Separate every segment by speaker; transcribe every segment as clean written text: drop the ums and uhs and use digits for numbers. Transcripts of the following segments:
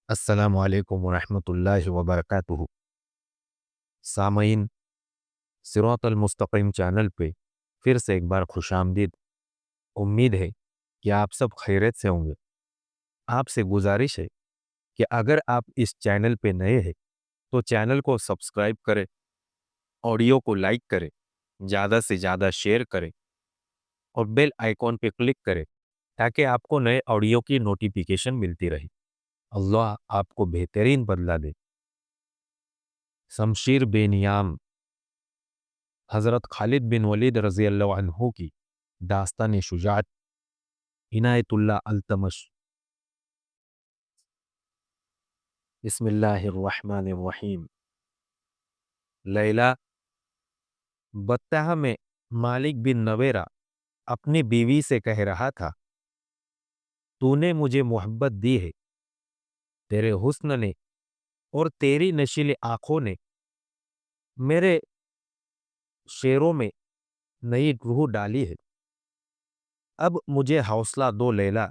Speaker 1: السلام علیکم ورحمۃ اللہ وبرکاتہ۔ سامعین، صراط المستقیم چینل پہ پھر سے ایک بار خوش آمدید۔ امید ہے کہ آپ سب خیریت سے ہوں گے۔ آپ سے گزارش ہے کہ اگر آپ اس چینل پہ نئے ہیں تو چینل کو سبسکرائب کریں، آڈیو کو لائک کریں، زیادہ سے زیادہ شیئر کریں اور بیل آئیکن پہ کلک کریں تاکہ آپ کو نئے آڈیو کی نوٹیفیکیشن ملتی رہے۔ اللہ آپ کو بہترین بدلہ دے۔ شمشیر بے نیام حضرت خالد بن ولید رضی اللہ عنہ کی داستان شجاعت، عنایت اللہ التمش۔ بسم اللہ الرحمن الرحیم۔ لیلہ بطحہ میں مالک بن نویرہ اپنی بیوی سے کہہ رہا تھا، تو نے مجھے محبت دی ہے، تیرے حسن نے اور تیری نشیل آنکھوں نے میرے شعروں میں نئی روح ڈالی ہے۔ اب مجھے حوصلہ دو لیلا،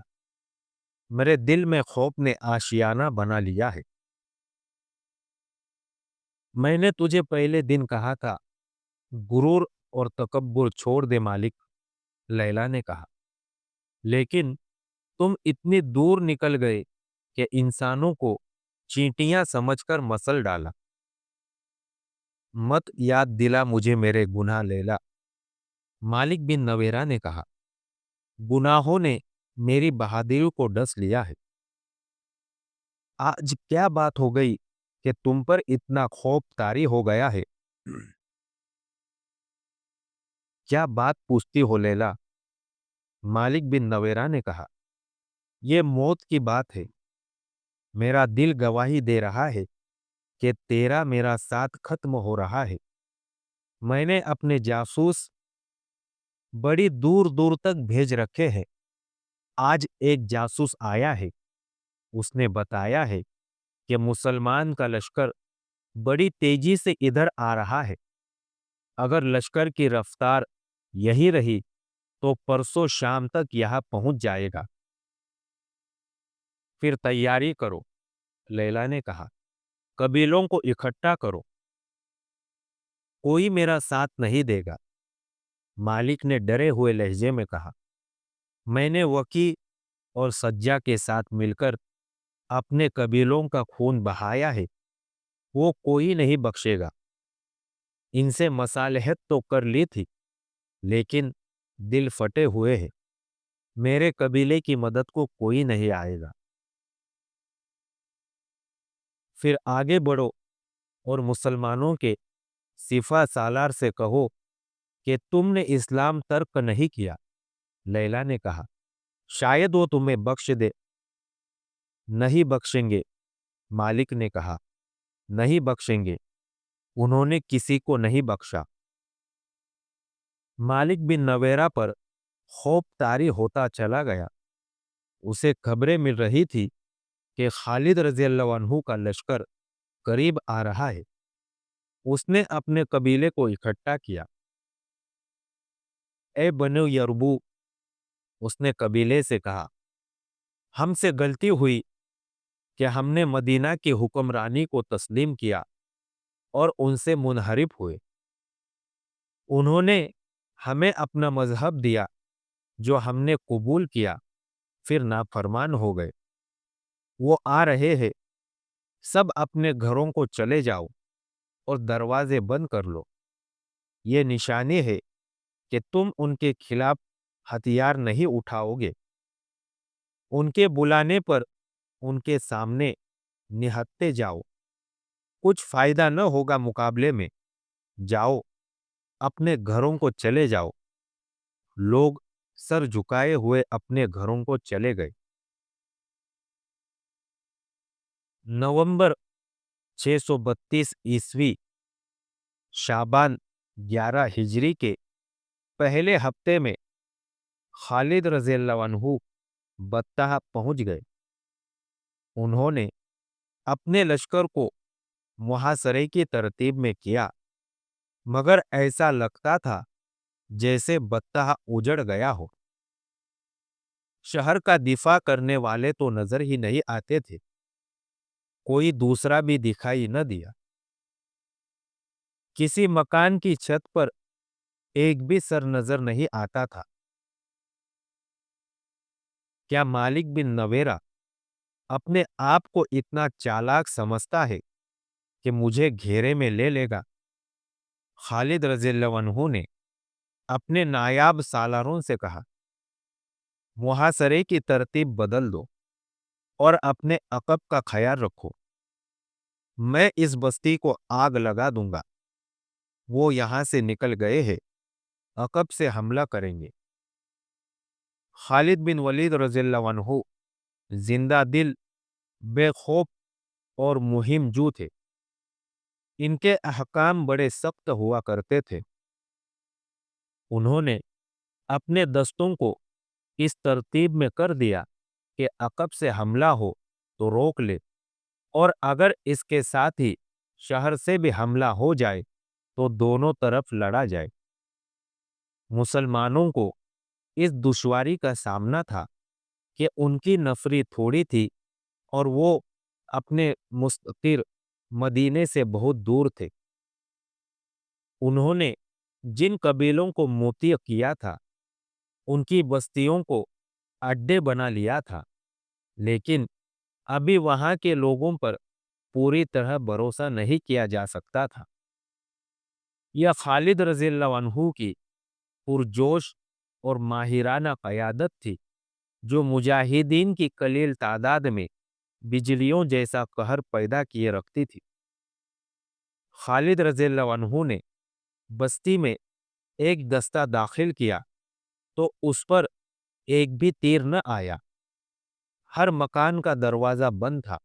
Speaker 1: میرے دل میں خوف نے آشیانہ بنا لیا ہے۔ میں نے تجھے پہلے دن کہا تھا غرور اور تکبر چھوڑ دے مالک، لیلا نے کہا، لیکن تم اتنی دور نکل گئے کہ انسانوں کو چینٹیاں سمجھ کر مسل ڈالا۔ مت یاد دلا مجھے میرے گناہ لیلا، مالک بن نویرہ نے کہا، گناہوں نے میری بہادری کو ڈس لیا ہے۔ آج کیا بات ہو گئی کہ تم پر اتنا خوف طاری ہو گیا ہے؟ کیا بات پوچھتی ہو لیلا؟ مالک بن نویرہ نے کہا، یہ موت کی بات ہے۔ میرا دل گواہی دے رہا ہے کہ تیرا میرا ساتھ ختم ہو رہا ہے۔ میں نے اپنے جاسوس بڑی دور دور تک بھیج رکھے ہیں۔ آج ایک جاسوس آیا ہے، اس نے بتایا ہے کہ مسلمان کا لشکر بڑی تیزی سے ادھر آ رہا ہے۔ اگر لشکر کی رفتار یہی رہی تو پرسوں شام تک یہاں پہنچ جائے گا۔ پھر تیاری کرو، لیلا نے کہا، قبیلوں کو اکٹھا کرو، کوئی میرا ساتھ نہیں دے گا۔ مالک نے ڈرے ہوئے لہجے میں کہا، میں نے وکی اور سجا کے ساتھ مل کر اپنے قبیلوں کا خون بہایا ہے، وہ کوئی نہیں بخشے گا۔ ان سے مصالحت تو کر لی تھی، لیکن دل پھٹے ہوئے ہیں۔ میرے قبیلے کی مدد کو کوئی نہیں آئے گا۔ پھر آگے بڑھو اور مسلمانوں کے سپہ سالار سے کہو کہ تم نے اسلام ترک نہیں کیا۔ لیلا نے کہا، شاید وہ تمہیں بخش دے۔ نہیں بخشیں گے، مالک نے کہا، نہیں بخشیں گے، انہوں نے کسی کو نہیں بخشا۔ مالک بن نویرہ پر خوف طاری ہوتا چلا گیا۔ اسے خبریں مل رہی تھی کہ خالد رضی اللہ عنہ کا لشکر قریب آ رہا ہے۔ اس نے اپنے قبیلے کو اکٹھا کیا۔ اے بنو یربو، اس نے قبیلے سے کہا، ہم سے غلطی ہوئی کہ ہم نے مدینہ کی حکمرانی کو تسلیم کیا اور ان سے منحرف ہوئے۔ انہوں نے ہمیں اپنا مذہب دیا جو ہم نے قبول کیا، پھر نافرمان ہو گئے۔ وہ آ رہے ہیں، سب اپنے گھروں کو چلے جاؤ اور دروازے بند کر لو۔ یہ نشانی ہے کہ تم ان کے خلاف ہتھیار نہیں اٹھاؤ گے۔ ان کے بلانے پر ان کے سامنے نہتے جاؤ، کچھ فائدہ نہ ہوگا مقابلے میں، جاؤ اپنے گھروں کو چلے جاؤ۔ لوگ سر جھکائے ہوئے اپنے گھروں کو چلے گئے۔ نومبر 632 عیسوی شعبان 11 ہجری کے پہلے ہفتے میں خالد رضی اللہ عنہ بطحہ پہنچ گئے۔ انہوں نے اپنے لشکر کو محاصرے کی ترتیب میں کیا، مگر ایسا لگتا تھا جیسے بطحہ اجڑ گیا ہو۔ شہر کا دفاع کرنے والے تو نظر ہی نہیں آتے تھے۔ कोई दूसरा भी दिखाई न दिया। किसी मकान की छत पर एक भी सर नजर नहीं आता था। क्या मालिक बिन नवेरा अपने आप को इतना चालाक समझता है कि मुझे घेरे में ले लेगा? खालिद रज़ियल्लाहु अन्हु ने अपने नायाब सालारों से कहा, मुहासरे की तरतीब बदल दो और अपने अकब का ख्याल रखो। मैं इस बस्ती को आग लगा दूंगा। वो यहां से निकल गए हैं, अकब से हमला करेंगे। खालिद बिन वलीद रज़ियल्लाहु अन्हु जिंदा दिल, बेखौफ और मुहिम जू थे। इनके अहकाम बड़े सख्त हुआ करते थे। उन्होंने अपने दस्तों को इस तरतीब में कर दिया कि अकब से हमला हो तो रोक ले, और अगर इसके साथ ही शहर से भी हमला हो जाए तो दोनों तरफ लड़ा जाए। मुसलमानों को इस दुश्वारी का सामना था कि उनकी नफरी थोड़ी थी और वो अपने मुस्तकिर मदीने से बहुत दूर थे। उन्होंने जिन कबीलों को मुतिय किया था, उनकी बस्तियों को अड्डे बना लिया था, लेकिन अभी वहां के लोगों पर पूरी तरह भरोसा नहीं किया जा सकता था। यह खालिद रज़ियल्लाहु अन्हु की पुरजोश और माहिराना क़यादत थी, जो मुजाहिदीन की कलील तादाद में बिजलियों जैसा कहर पैदा किए रखती थी। खालिद रज़ियल्लाहु अन्हु ने बस्ती में एक दस्ता दाखिल किया तो उस पर एक भी तीर न आया। हर मकान का दरवाजा बंद था।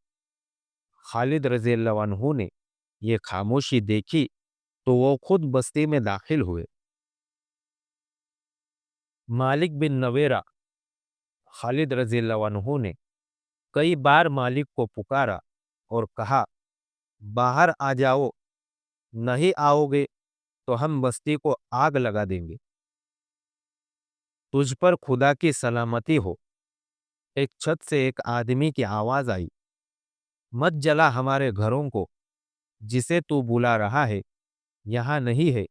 Speaker 1: खालिद रज़ियल्लाहु अन्हु ने ये खामोशी देखी तो वो खुद बस्ती में दाखिल हुए। मालिक बिन नवेरा खालिद रज़ियल्लाहु अन्हु ने कई बार मालिक को पुकारा और कहा, बाहर आ जाओ, नहीं आओगे तो हम बस्ती को आग लगा देंगे। तुझ पर खुदा की सलामती हो। एक छत से एक आदमी की आवाज आई, मत जला हमारे घरों को। जिसे तू बुला रहा है यहाँ नहीं है,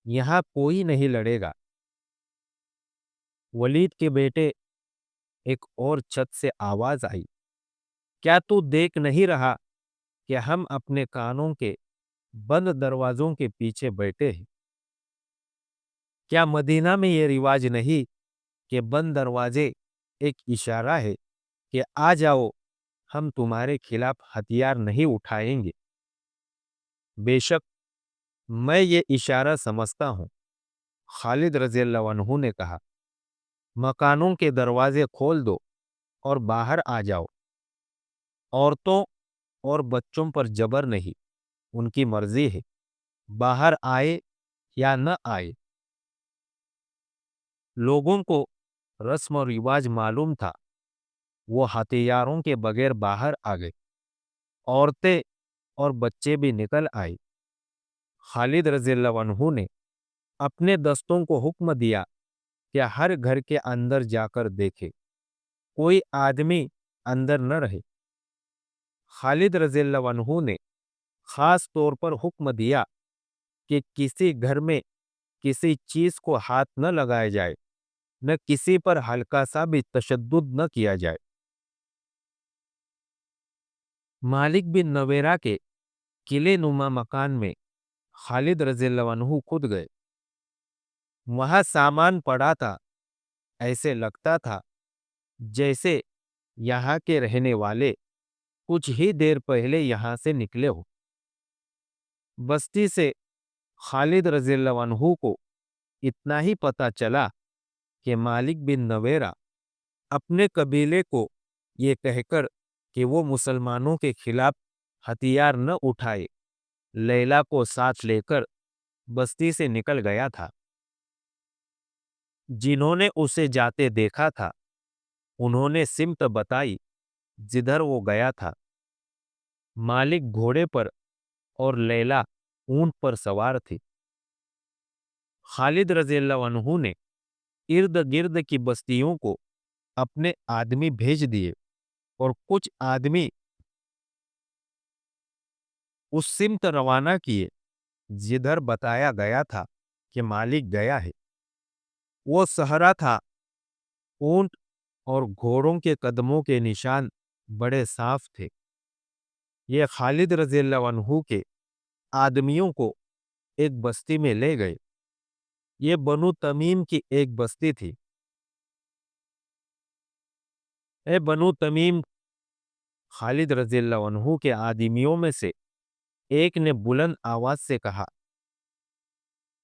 Speaker 1: यहाँ कोई नहीं लड़ेगा। वलीद के बेटे एक और छत से आवाज आई, क्या तू देख नहीं रहा कि हम अपने कानों के बंद दरवाजों के पीछे बैठे हैं? क्या मदीना में ये रिवाज नहीं कि बंद दरवाजे एक इशारा है कि आ जाओ, हम तुम्हारे खिलाफ हथियार नहीं उठाएंगे? बेशक मैं ये इशारा समझता हूं, खालिद रज़ियल्लाहु अन्हु ने कहा। मकानों के दरवाजे खोल दो और बाहर आ जाओ। औरतों और बच्चों पर जबर नहीं, उनकी मर्जी है, बाहर आए या न आए। लोगों को रस्म और रिवाज मालूम था। वो हथियारों के बगैर बाहर आ गए। औरतें और बच्चे भी निकल आए। खालिद रज़ियल्लाहु अन्हु ने अपने दस्तों को हुक्म दिया कि हर घर के अंदर जाकर देखे, कोई आदमी अंदर न रहे। खालिद रज़ियल्लाहु अन्हु ने खास तौर पर हुक्म दिया कि किसी घर में किसी चीज को हाथ न लगाया जाए, न किसी पर हल्का सा भी तशद्दुद न किया जाए। मालिक बिन नवेरा के किले नुमा मकान में खालिद रज़ियल्लाहु अन्हु खुद गए। वहां सामान पड़ा था। ऐसे लगता था जैसे यहाँ के रहने वाले कुछ ही देर पहले यहाँ से निकले हो। बस्ती से खालिद रज़ियल्लाहु अन्हु को इतना ही पता चला कि मालिक बिन नवेरा अपने कबीले को ये कहकर कि वो मुसलमानों के खिलाफ हथियार न उठाए, लैला को साथ लेकर बस्ती से निकल गया था। जिन्होंने उसे जाते देखा था, उन्होंने सिमत बताई जिधर वो गया था। मालिक घोड़े पर और लैला ऊंट पर सवार थी। खालिद रज़ियल्लाहु अन्हु ने इर्द गिर्द की बस्तियों को अपने आदमी भेज दिए और कुछ आदमी उस सिमत रवाना किए जिधर बताया गया था कि मालिक गया है। वो सहरा था, ऊंट और घोड़ों के कदमों के निशान बड़े साफ थे। ये खालिद रज़ियल्लाहु अन्हु के आदमियों को एक बस्ती में ले गए। ये बनु तमीम की एक बस्ती थी। ए बनु तमीम, खालिद रज़ियल्लाहु अन्हु के आदमियों में से एक ने बुलंद आवाज से कहा,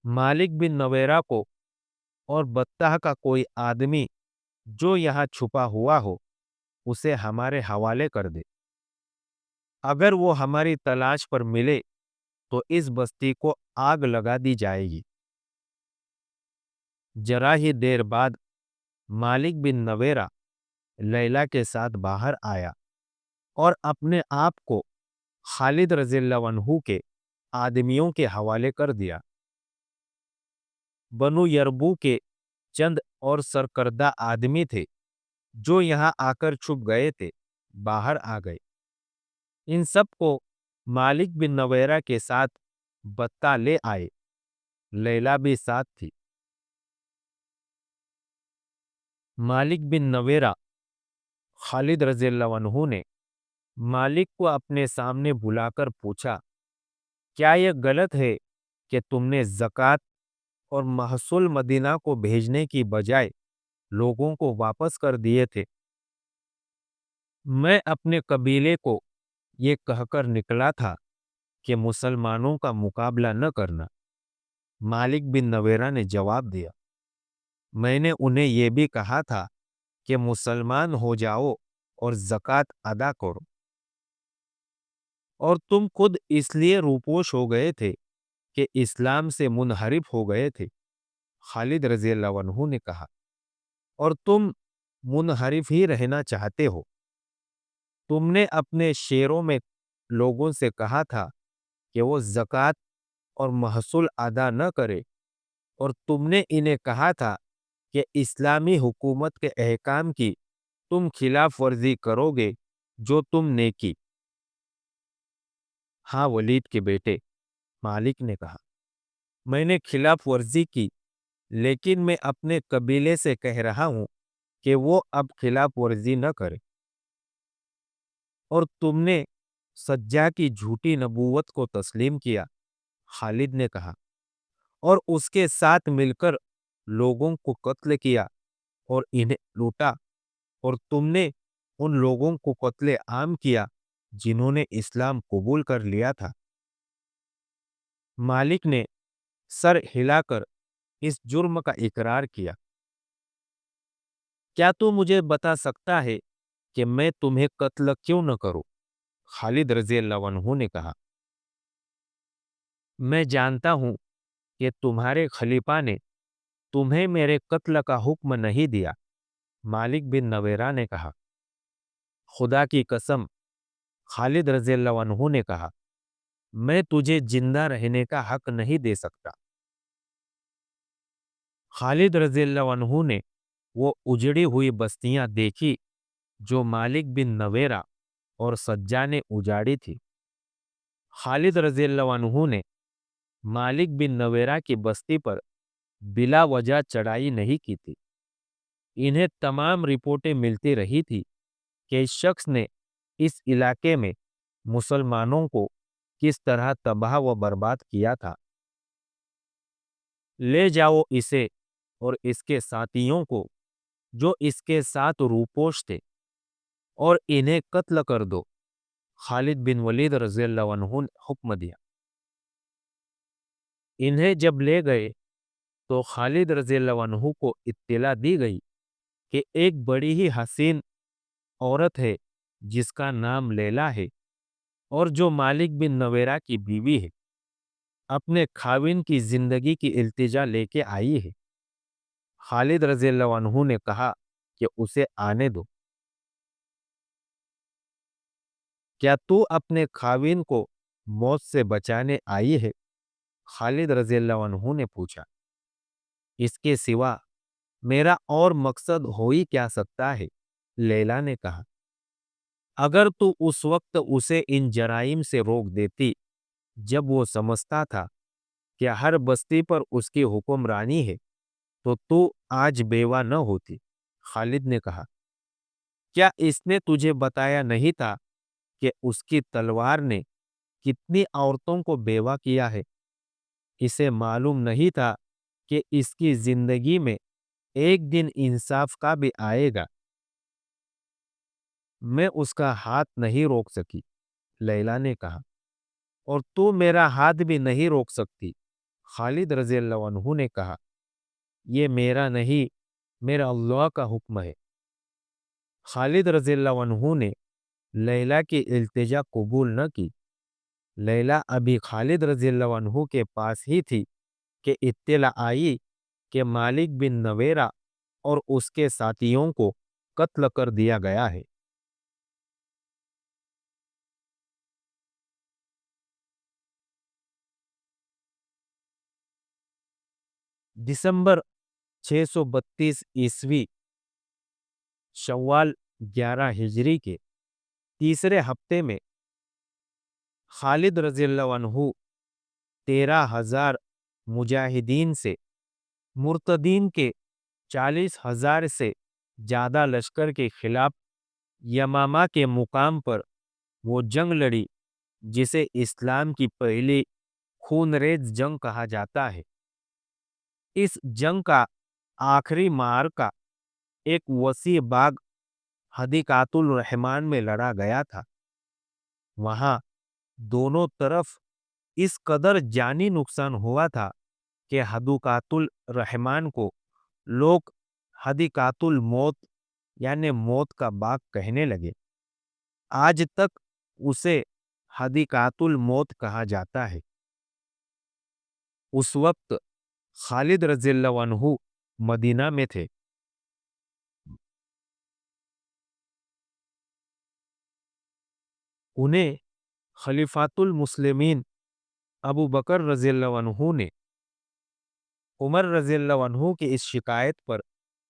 Speaker 1: मालिक बिन नवेरा को और बत्ताह का कोई आदमी जो यहाँ छुपा हुआ हो, उसे हमारे हवाले कर दे। अगर वो हमारी तलाश पर मिले तो इस बस्ती को आग लगा दी जाएगी। जरा ही देर बाद मालिक बिन नवेरा लैला के साथ बाहर आया और अपने आप को खालिद रज़ियल्लाहु अन्हु के आदमियों के हवाले कर दिया। बनु यरबू के चंद और सरकर्दा आदमी थे जो यहाँ आकर छुप गए थे, बाहर आ गए। इन सब को मालिक बिन नवेरा के साथ बत्ता ले आए। लैला भी साथ थी। मालिक बिन नवेरा खालिद रज़ियल्लाहु अन्हु ने मालिक को अपने सामने बुलाकर पूछा, क्या यह गलत है कि तुमने ज़कात और महसूल मदीना को भेजने की बजाय लोगों को वापस कर दिए थे? मैं अपने कबीले को ये कहकर निकला था कि मुसलमानों का मुकाबला न करना। मालिक बिन नवेरा ने जवाब दिया, मैंने उन्हें ये भी कहा था कि मुसलमान हो जाओ और ज़कात अदा करो, और तुम खुद इसलिए रूपोश हो गए थे कि इस्लाम से मुनहरिफ हो गए थे। खालिद रज़ियल्लाहु अन्हु ने कहा, और तुम मुनहरिफ ही रहना चाहते हो। तुमने अपने शेरों में लोगों से कहा था कि वो ज़कात और महसूल अदा न करे, और तुमने इन्हें कहा था कि इस्लामी हुकूमत के अहकाम की तुम खिलाफ वर्जी करोगे, जो तुमने की। हाँ वलीद के बेटे, मालिक ने कहा, मैंने खिलाफ वर्जी की, लेकिन मैं अपने कबीले से कह रहा हूं कि वो अब खिलाफ वर्जी न करे। और तुमने सज्जा की झूठी नबूवत को तस्लीम किया, खालिद ने कहा, और उसके साथ मिलकर लोगों को कत्ल किया और इन्हें लूटा, और तुमने उन लोगों को कत्ले आम किया जिन्होंने इस्लाम कबूल कर लिया था। मालिक ने सर हिलाकर इस जुर्म का इकरार किया। क्या तू मुझे बता सकता है कि मैं तुम्हें कत्ल क्यों न करूं? खालिद रज़ियल्लाहु अन्हु ने कहा, मैं जानता हूं कि तुम्हारे खलीफा ने तुम्हें मेरे कत्ल का हुक्म नहीं दिया। मालिक बिन नवेरा ने कहा, खुदा की कसम, खालिद रज़ियल्लाहु अन्हु ने कहा, मैं तुझे जिंदा रहने का हक नहीं दे सकता। खालिद रज़ियल्लाहु अन्हु ने वो उजड़ी हुई बस्तियां देखी जो मालिक बिन नवेरा और सज्जा ने उजाड़ी थी। खालिद रज़ियल्लाहु अन्हु ने मालिक बिन नवेरा की बस्ती पर बिला वजह चढ़ाई नहीं की थी। इन्हें तमाम रिपोर्टें मिलती रही थी कि इस शख्स ने इस इलाके में मुसलमानों को किस तरह तबाह व बर्बाद किया था। ले जाओ इसे और इसके साथियों को जो इसके साथ रूपोश थे, और इन्हें कत्ल कर दो। खालिद बिन वलीद रज़ियल्लाहु अन्हु ने हुक्म दिया। इन्हें जब ले गए तो खालिद रज़ियल्लाहु अन्हु को इत्तिला दी गई कि एक बड़ी ही हसीन औरत है जिसका नाम लैला है, और जो मालिक बिन नवेरा की बीवी है, अपने खाविन की जिंदगी की इल्तिजा लेके आई है। खालिद रज़ियल्लाहु अन्हु ने कहा कि उसे आने दो। क्या तू अपने खाविन को मौत से बचाने आई है? खालिद रज़ियल्लाहु अन्हु ने पूछा। इसके सिवा मेरा और मकसद हो ही क्या सकता है? लैला ने कहा, अगर तू उस वक्त उसे इन जराइम से रोक देती जब वो समझता था कि हर बस्ती पर उसकी हुक्मरानी है, तो तू आज बेवा न होती। खालिद ने कहा, क्या इसने तुझे बताया नहीं था कि उसकी तलवार ने कितनी औरतों को बेवा किया है? इसे मालूम नहीं था कि इसकी जिंदगी में एक दिन इंसाफ का भी आएगा। मैं उसका हाथ नहीं रोक सकी, लैला ने कहा, और तू मेरा हाथ भी नहीं रोक सकती। खालिद रज़ियल्लाहु अन्हु ने कहा, ये मेरा नहीं, मेरा अल्लाह का हुक्म है। खालिद रज़ियल्लाहु अन्हु ने लैला की इल्तिजा कबूल न की। लैला अभी खालिद रज़ियल्लाहु अन्हु के पास ही थी कि इत्तला आई कि मालिक बिन नवेरा और उसके साथियों को कत्ल कर दिया गया है। दिसंबर 632 ईस्वी, शव्वाल 11 हिजरी के तीसरे हफ्ते में खालिद रज़ियल्लाहु अन्हु 13,000 मुजाहिदीन से मुर्तदीन के 40,000 से ज्यादा लश्कर के खिलाफ यमामा के मुकाम पर वो जंग लड़ी, जिसे इस्लाम की पहली खूनरेज जंग कहा जाता है। इस जंग का आखिरी मार्का एक वसी बाग हदीकातुल रहमान में लड़ा गया था। वहां दोनों तरफ इस कदर जानी नुकसान हुआ था कि हदूकातुल रहमान को लोग हदीकातुल मौत यानी मौत का बाग कहने लगे। आज तक उसे हदीकातुल मौत कहा जाता है। उस वक्त खालिद रज़ियल्लाहु अन्हु मदीना में थे। उन्हें खलीफातुल मुस्लिमीन अबू बकर रज़ियल्लाहु अन्हु ने उमर रज़ियल्लाहु अन्हु की इस शिकायत पर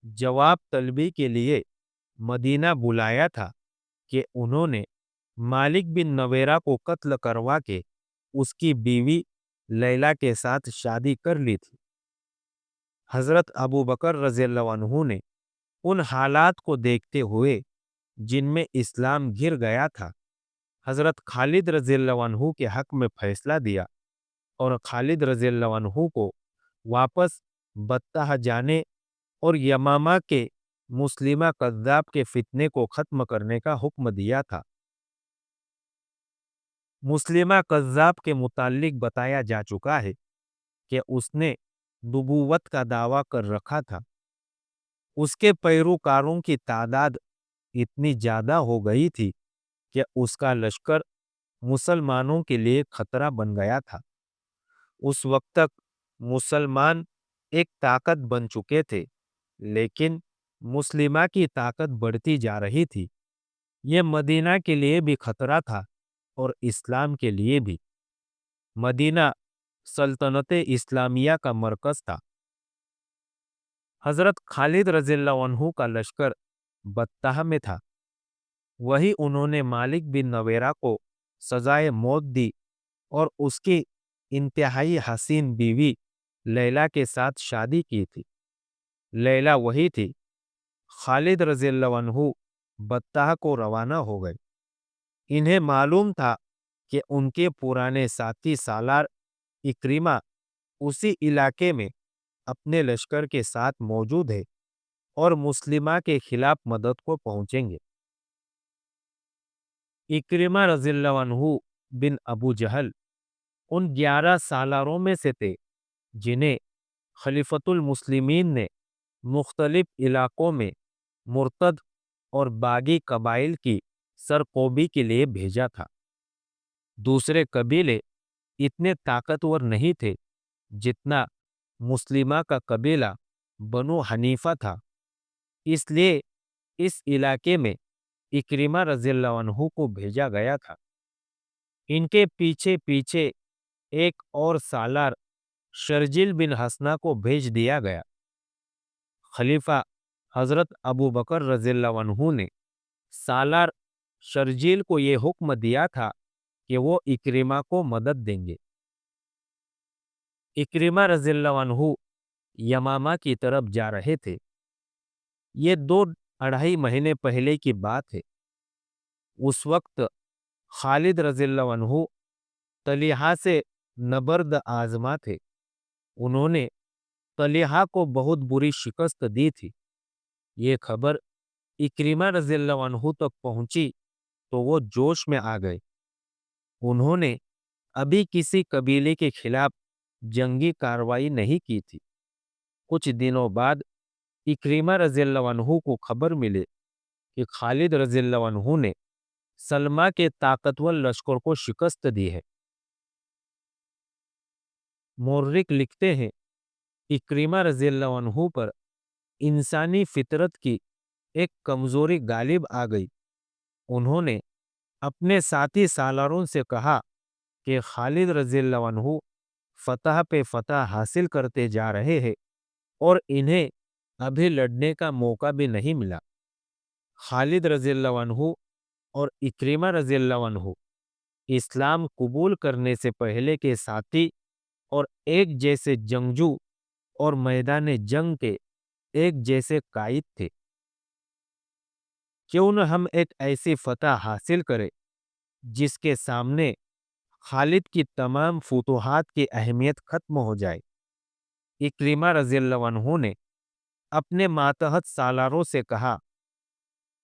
Speaker 1: जवाब तलबी के लिए मदीना बुलाया था कि उन्होंने मालिक बिन नवेरा को कत्ल करवा के उसकी बीवी लैला के साथ शादी कर ली थी। हजरत अबू बकर रज़ियल्लाहु अन्हु ने उन हालात को देखते हुए जिनमें इस्लाम गिर गया था, हजरत खालिद रज़ियल्लाहु अन्हु के हक में फैसला दिया और खालिद रज़ियल्लाहु अन्हु को वापस बत्ताह जाने और यमामा के मुस्लिमा कद्दाब के फितने को खत्म करने का हुक्म दिया था। मुस्लिमा कज़्ज़ाब के मुताल्लिक बताया जा चुका है कि उसने नबूवत का दावा कर रखा था। उसके पैरोकारों की तादाद इतनी ज्यादा हो गई थी कि उसका लश्कर मुसलमानों के लिए खतरा बन गया था। उस वक्त तक मुसलमान एक ताकत बन चुके थे, लेकिन मुस्लिमा की ताकत बढ़ती जा रही थी। ये मदीना के लिए भी खतरा था और इस्लाम के लिए भी। मदीना सल्तनत इस्लामिया का मरकज था। हजरत खालिद रज़ियल्लाहु अन्हु का लश्कर बत्ताह में था। वही उन्होंने मालिक बिन नवेरा को सजाए मौत दी और उसकी इंतहाई हसीन बीवी लैला के साथ शादी की थी। लैला वही थी। खालिद रज़ियल्लाहु अन्हु बत्ताह को रवाना हो गए। इन्हें मालूम था कि उनके पुराने साथी सालार इक्रिमा उसी इलाके में अपने लश्कर के साथ मौजूद है और मुस्लिमा के खिलाफ मदद को पहुंचेंगे। इक्रिमा रज़ियल्लाहु अन्हु बिन अबू जहल उन 11 सालारों में से थे जिन्हें खलीफतुल मुस्लिमीन ने मुख्तलिफ इलाकों में मुर्तद और बागी कबाइल की सरकोबी के लिए भेजा था। दूसरे कबीले इतने ताकतवर नहीं थे जितना मुस्लिमा का कबीला बनु हनीफा था। इसलिए इस इलाके में इक्रिमा रज़ियल्लाहु अन्हु को भेजा गया था। इनके पीछे पीछे एक और सालार शर्जिल बिन हसना को भेज दिया गया। खलीफा हजरत अबू बकर रज़ियल्लाहु अन्हु ने सालार शर्जील को ये हुक्म दिया था कि वो इक्रिमा को मदद देंगे। इक्रिमा रज़ियल्लाहु अन्हु यमामा की तरफ जा रहे थे। ये 2 अढ़ाई महीने पहले की बात है। उस वक्त खालिद रज़ियल्लाहु अन्हु तलीहा से नबर्द आज़मा थे। उन्होंने तलीहा को बहुत बुरी शिकस्त दी थी। ये खबर इक्रिमा रज़ियल्लाहु अन्हु तक पहुंची तो वो जोश में आ गए। उन्होंने अभी किसी कबीले के खिलाफ जंगी कार्रवाई नहीं की थी। कुछ दिनों बाद इक्रिमा रज़ियल्लाहु अन्हु को खबर मिले कि खालिद रज़ियल्लाहु अन्हु ने सलमा के ताकतवर लश्कर को शिकस्त दी है। मोर्रिक लिखते हैं, इक्रिमा रज़ियल्लाहु अन्हु पर इंसानी फितरत की एक कमजोरी गालिब आ गई। उन्होंने अपने साथी सालारों से कहा कि खालिद रज़ियल्लाहु अन्हु फतह पे फतह हासिल करते जा रहे हैं और इन्हें अभी लड़ने का मौका भी नहीं मिला। खालिद रज़ियल्लाहु अन्हु और इक्रिमा रज़ियल्लाहु अन्हु इस्लाम कबूल करने से पहले के साथी और एक जैसे जंगजू और मैदान जंग के एक जैसे कायद थे। क्यों न हम एक ऐसी फतह हासिल करें जिसके सामने खालिद की तमाम फुतूहात की अहमियत खत्म हो जाए। इक्रिमा रज़ियल्लाहु अन्हु ने अपने मातहत सालारों से कहा,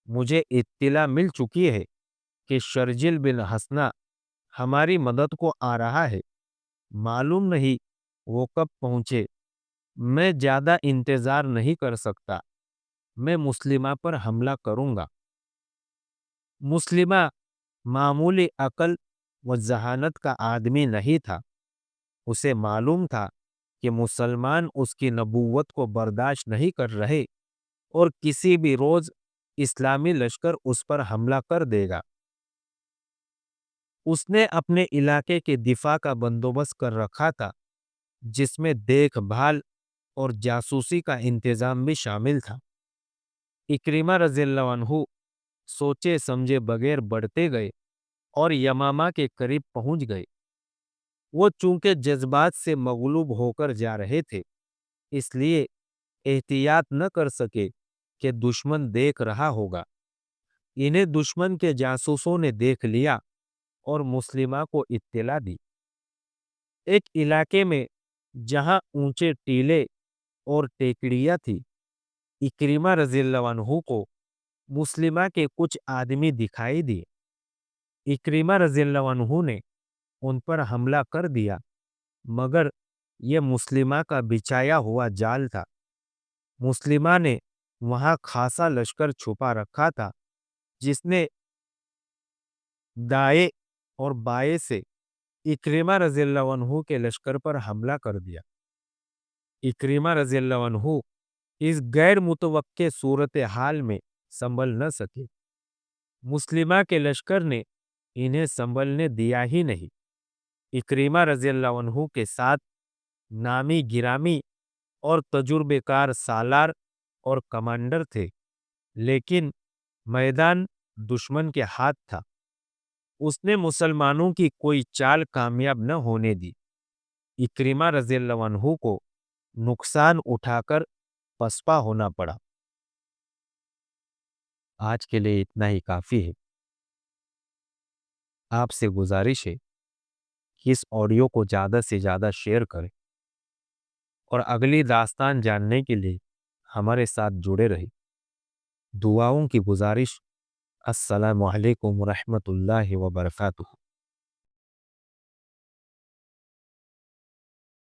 Speaker 1: मुझे इत्तिला मिल चुकी है कि शर्जिल बिन हसना हमारी मदद को आ रहा है। मालूम नहीं वो कब पहुंचे। मैं ज्यादा इंतजार नहीं कर सकता। मैं मुस्लिमा पर हमला करूंगा। मुस्लिमा मामूली अकल व जहानत का आदमी नहीं था। उसे मालूम था कि मुसलमान उसकी नबूवत को बर्दाश्त नहीं कर रहे और किसी भी रोज इस्लामी लश्कर उस पर हमला कर देगा। उसने अपने इलाके के दिफा का बंदोबस्त कर रखा था, जिसमें देखभाल और जासूसी का इंतजाम भी शामिल था। इक्रिमा रज़ियल्लाहु अन्हु सोचे समझे बगैर बढ़ते गए और यमामा के करीब पहुंच गए। वो चूंकि जज्बात से मगलूब होकर जा रहे थे, इसलिए एहतियात न कर सके कि दुश्मन देख रहा होगा। इन्हें दुश्मन के जासूसों ने देख लिया और मुस्लिमा को इत्तिला दी। एक इलाके में जहां ऊंचे टीले और टेकड़ियां थी, इक्रिमा रज़ियल्लाहु अन्हु को मुस्लिमा के कुछ आदमी दिखाई दिए। इक्रिमा रज़ियल्लाहु अन्हु ने उन पर हमला कर दिया, मगर यह मुस्लिमा का बिछाया हुआ जाल था। मुस्लिमा ने वहां खासा लश्कर छुपा रखा था, जिसने दाएं और बाएं से इक्रिमा रज़ियल्लाहु अन्हु के लश्कर पर हमला कर दिया। इक्रिमा रज़ियल्लाहु अन्हु इस गैर मुतवक्के सूरत हाल में संभल न सके। मुस्लिमा के लश्कर ने इन्हें संभलने दिया ही नहीं। इक्रिमा रज़ियल्लाहु अन्हु के साथ नामी गिरामी और तजुर्बेकार सालार और कमांडर थे, लेकिन मैदान दुश्मन के हाथ था। उसने मुसलमानों की कोई चाल कामयाब न होने दी। इक्रिमा रज़ियल्लाहु अन्हु को नुकसान उठाकर पसपा होना पड़ा। आज के लिए इतना ही काफी है। आपसे गुजारिश है कि इस ऑडियो को ज़्यादा से ज़्यादा शेयर करें और अगली दास्तान जानने के लिए हमारे साथ जुड़े रहें। दुआओं की गुजारिश। अस्सलामु अलैकुम रहमतुल्लाहि व बरकातुहू।